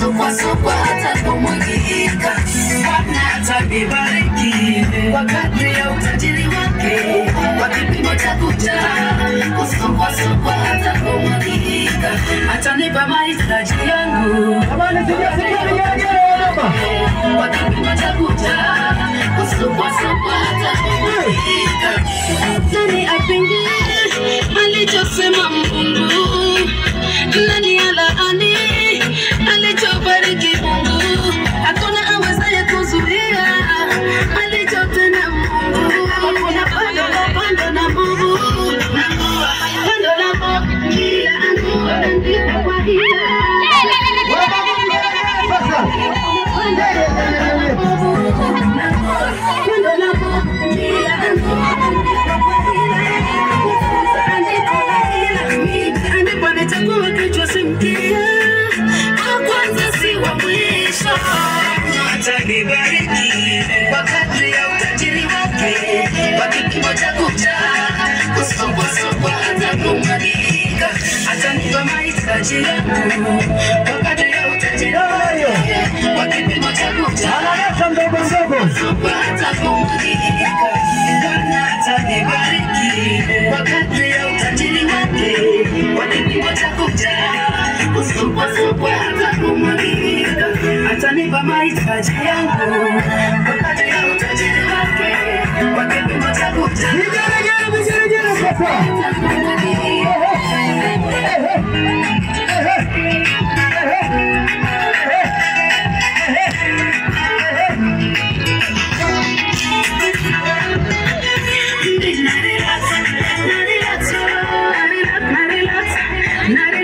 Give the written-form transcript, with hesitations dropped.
kusukwa hata kumwagika. Bwana atanibariki kwa kadri ya utajiri wake, kwa kipimo cha kujaa. Kusukwa hata kumwagika, atanipa mahitaji yangu kwa kipimo cha kujaa. Kusukwa hata kumwagika. Nani apinge alichosema Mungu? Nani alaani alichobariki Mungu? Hakuna awezaye kuzuia alichotenda Mungu. Hakuna pando na Mungu. Pando na Mungu. Kila anguko kwa hila. Atanibariki kwa kadri ya utajiri wake, kwa kipimo cha kujaa. Kusukwa hata kumwagika, atanipa mahitaji yangu kwa kadri ya utajiri wake, kwa kipimo cha kujaa. Kusukwa hata kumwagika. Bwana atanibariki kwa kadri ya utajiri wake, kwa kipimo cha kujaa. Kusukwa hata kumwagika, atanipa mahitaji yangu kwa kadri ya utajiri wake, kwa kipimo cha kujaa. Not